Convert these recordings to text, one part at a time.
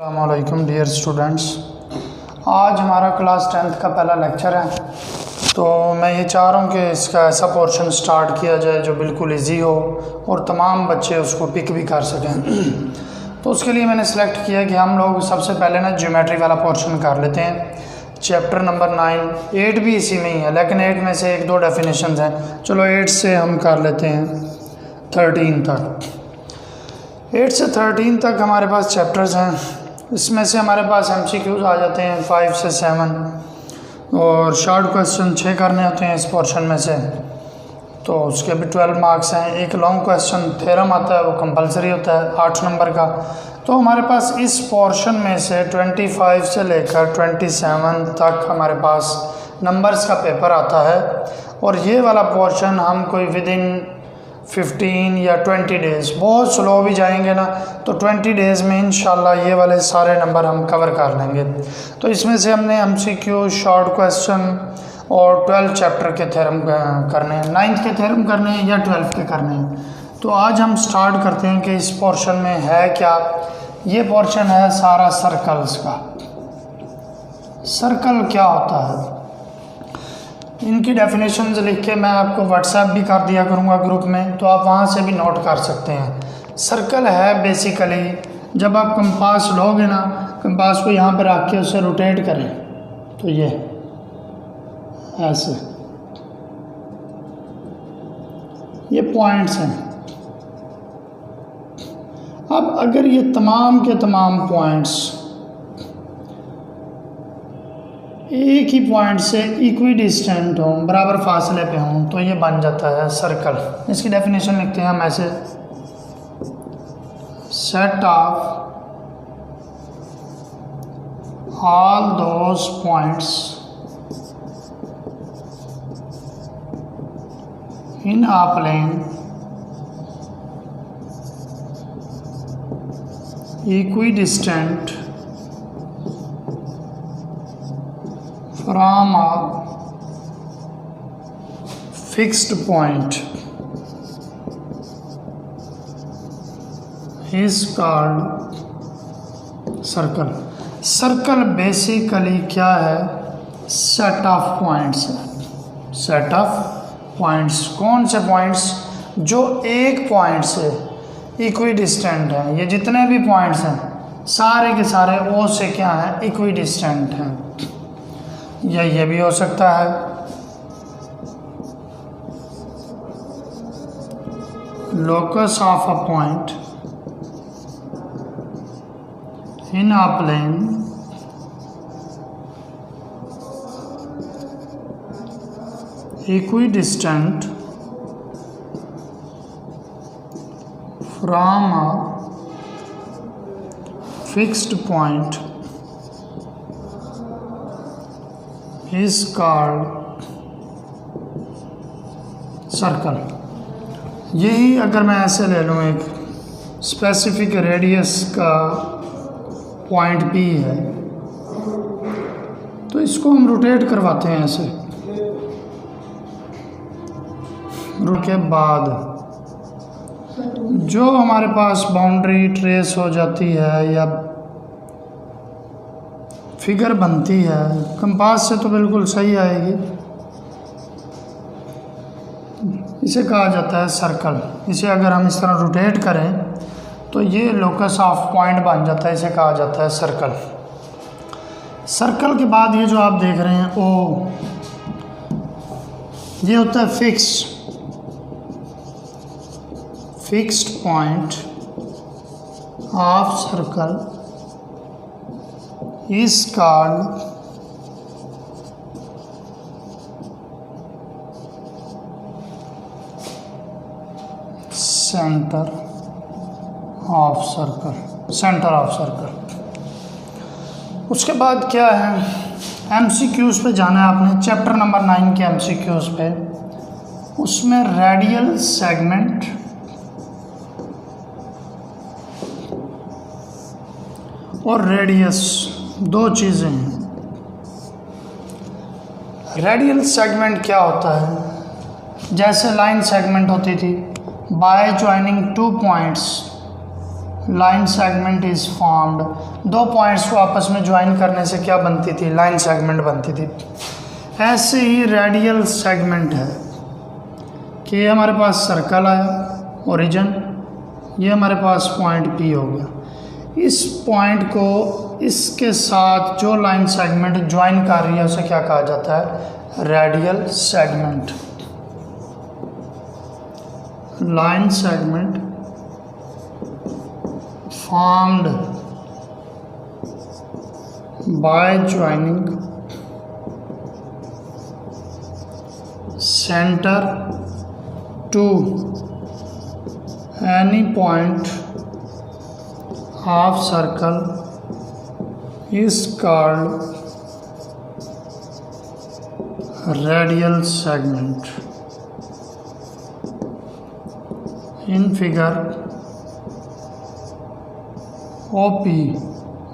अस्सलामुअलैकुम dear students. आज हमारा क्लास 10th का पहला लेक्चर है, तो मैं ये चाह रहा हूँ कि इसका ऐसा पोर्शन स्टार्ट किया जाए जो बिल्कुल इजी हो और तमाम बच्चे उसको पिक भी कर सकें। तो उसके लिए मैंने सेलेक्ट किया कि हम लोग सबसे पहले ना ज्योमेट्री वाला पोर्शन कर लेते हैं, चैप्टर नंबर 9। 8 भी इसी में ही है, लेकिन 8 में से 1-2 डेफिनेशंस हैं। चलो 8 से हम कर लेते हैं 13 तक। 8 से 13 तक हमारे पास चैप्टर्स हैं। इसमें से हमारे पास MCQs आ जाते हैं 5 से 7 और शॉर्ट क्वेश्चन 6 करने होते हैं इस पोर्शन में से, तो उसके भी 12 मार्क्स हैं। एक लॉन्ग क्वेश्चन थ्योरम आता है, वो कंपलसरी होता है 8 नंबर का। तो हमारे पास इस पोर्शन में से 25 से लेकर 27 तक हमारे पास नंबर्स का पेपर आता है, और ये वाला पोर्शन हम कोई विदिन 15 या 20 डेज़, बहुत स्लो भी जाएंगे ना तो 20 डेज़ में इंशाल्लाह ये वाले सारे नंबर हम कवर कर लेंगे। तो इसमें से हमने MCQ, शॉर्ट क्वेश्चन और 12 चैप्टर के थ्योरम करने हैं, 9th के थ्योरम करने हैं या 12th के करने हैं। तो आज हम स्टार्ट करते हैं कि इस पोर्शन में है क्या। ये पोर्शन है सारा सर्कल्स का। सर्कल क्या होता है, इनकी डेफिनेशंस लिख के मैं आपको व्हाट्सएप भी कर दिया करूँगा ग्रुप में, तो आप वहाँ से भी नोट कर सकते हैं। सर्कल है बेसिकली जब आप कंपास लोगे ना, कंपास को यहाँ पर रख के उसे रोटेट करें तो ये ऐसे, ये पॉइंट्स हैं। अब अगर ये तमाम के तमाम पॉइंट्स एक ही पॉइंट से इक्वी डिस्टेंट हों, बराबर फासले पे हों, तो ये बन जाता है सर्कल। इसकी डेफिनेशन लिखते हैं हम ऐसे, set of all those points in a plane equidistant from a fixed point is called circle। Circle basically क्या है, सेट ऑफ पॉइंट्स है। सेट ऑफ पॉइंट्स, कौन से पॉइंट्स, जो एक पॉइंट से इक्वी डिस्टेंट हैं। ये जितने भी पॉइंट्स हैं सारे के सारे ओ से क्या है, इक्वी डिस्टेंट हैं। या ये भी हो सकता है, locus of a point in a plane equidistant from a fixed point is called circle. यही अगर मैं ऐसे ले लूँ, एक स्पेसिफिक रेडियस का पॉइंट P है, तो इसको हम रोटेट करवाते हैं ऐसे। के बाद जो हमारे पास बाउंड्री ट्रेस हो जाती है या फिगर बनती है, कंपास से तो बिल्कुल सही आएगी, इसे कहा जाता है सर्कल। इसे अगर हम इस तरह रोटेट करें तो ये लोकस ऑफ पॉइंट बन जाता है, इसे कहा जाता है सर्कल। सर्कल के बाद ये जो आप देख रहे हैं ओ, ये होता है fixed point of circle is called centre of circle. Centre of circle. उसके बाद क्या है, MCQs पे जाना है आपने, चैप्टर नंबर 9 के MCQs पे। उसमें रेडियल सेगमेंट और रेडियस, दो चीज़ें हैं। रेडियल सेगमेंट क्या होता है, जैसे लाइन सेगमेंट होती थी, by joining 2 points line segment is formed. दो पॉइंट्स को आपस में ज्वाइन करने से क्या बनती थी? लाइन सेगमेंट बनती थी। ऐसे ही रेडियल सेगमेंट है कि हमारे पास सर्कल आया ओरिजिन, ये हमारे पास पॉइंट P हो गया। इस पॉइंट को इसके साथ जो लाइन सेगमेंट ज्वाइन कर रही है उसे क्या कहा जाता है? Radial segment. Line segment formed by joining center to any point of circle is called radial segment. In figure OP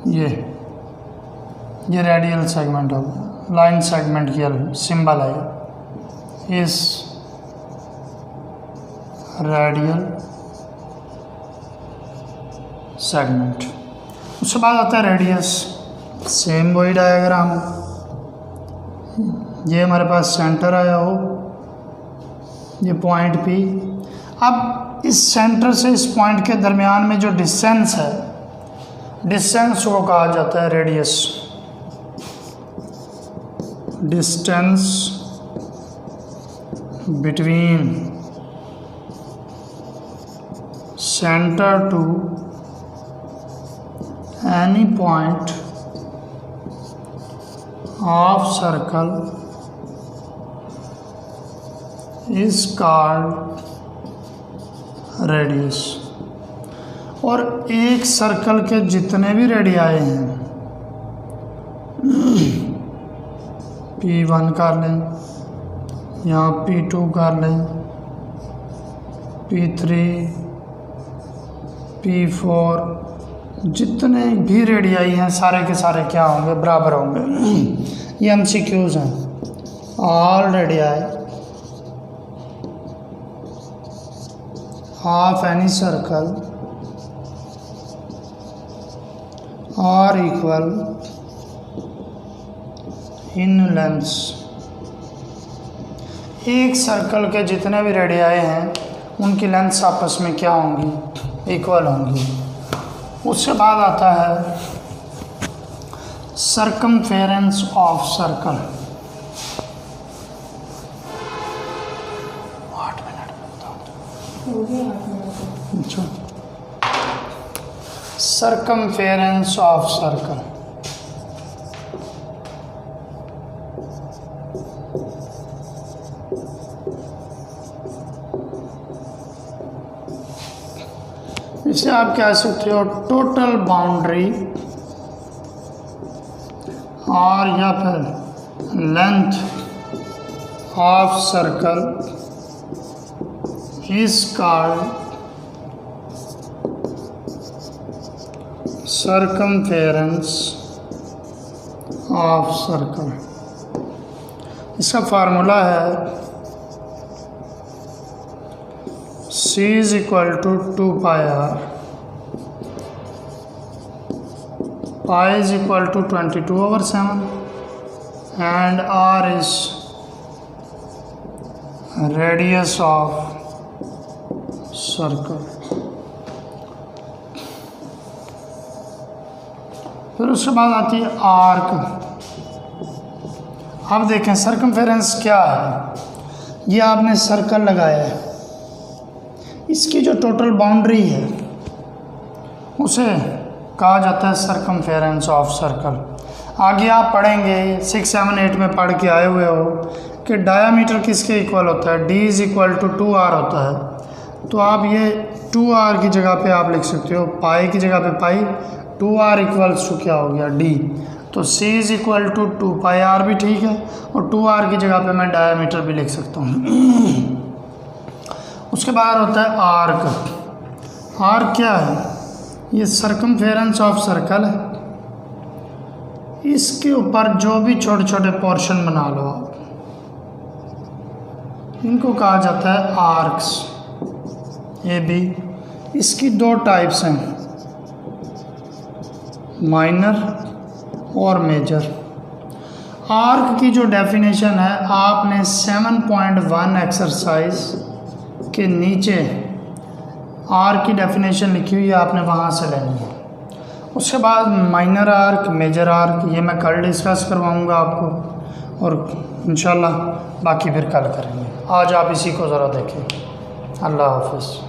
ये रेडियल सेगमेंट होगा, लाइन सेगमेंट की सिंबल है, इस रेडियल सेगमेंट। उसके बाद आता है रेडियस। सेम वही डायग्राम, ये हमारे पास सेंटर आया हो, ये पॉइंट P। अब इस सेंटर से इस पॉइंट के दरमियान में जो डिस्टेंस है, डिस्टेंस को कहा जाता है radius. Distance between centre to any point of circle is called radius. और एक सर्कल के जितने भी रेडियाई हैं, P1 कर लें, यहाँ P2 कर लें, P3, P4, जितने भी रेडियाई हैं सारे के सारे क्या होंगे? बराबर होंगे। ये MCQs हैं। All radii of any circle are equal in length। एक सर्कल के जितने भी रेडियाई हैं उनकी लेंथ आपस में क्या होंगी? इक्वल होंगी। उसके बाद आता है सर्कमफेरेंस ऑफ सर्कल। 8 मिनट में बताओ। अच्छा, circumference of circle। इसे आप कह सकते हो टोटल बाउंड्री और या फिर length of circle is called circumference of circle. इसका फार्मूला है C is equal to 2 pi r, pi is equal to 22/7 and r is radius of circle। फिर उसके बाद आती है आर्क। अब देखें सर्कमफेरेंस क्या है। ये आपने सर्कल लगाया है, इसकी जो टोटल बाउंड्री है उसे कहा जाता है सर्कमफेरेंस ऑफ सर्कल। आगे आप पढ़ेंगे 6, 7, 8 में पढ़ के आए हुए हो कि डायामीटर किसके इक्वल होता है? D is equal to 2r होता है। तो आप ये 2r की जगह पे आप लिख सकते हो पाई की जगह पे पाई, 2r इक्वल्स टू क्या हो गया? D। तो C is equal to 2 pi r भी ठीक है, और 2r की जगह पे मैं डायामीटर भी लिख सकता हूँ। उसके बाद होता है आर्क। आर्क क्या है? ये सर्कमफेरेंस ऑफ सर्कल है, इसके ऊपर जो भी छोटे छोटे पोर्शन बना लो आप, इनको कहा जाता है आर्क्स। ये भी इसकी दो टाइप्स हैं, माइनर और मेजर। आर्क की जो डेफिनेशन है आपने 7.1 एक्सरसाइज के नीचे आर्क की डेफिनेशन लिखी हुई है, आपने वहाँ से लेनी है। उसके बाद माइनर आर्क, मेजर आर्क, ये मैं कल डिस्कस करवाऊँगा आपको और इंशाल्लाह बाकी फिर कल करेंगे। आज आप इसी को ज़रा देखें। अल्लाह हाफ़िज़।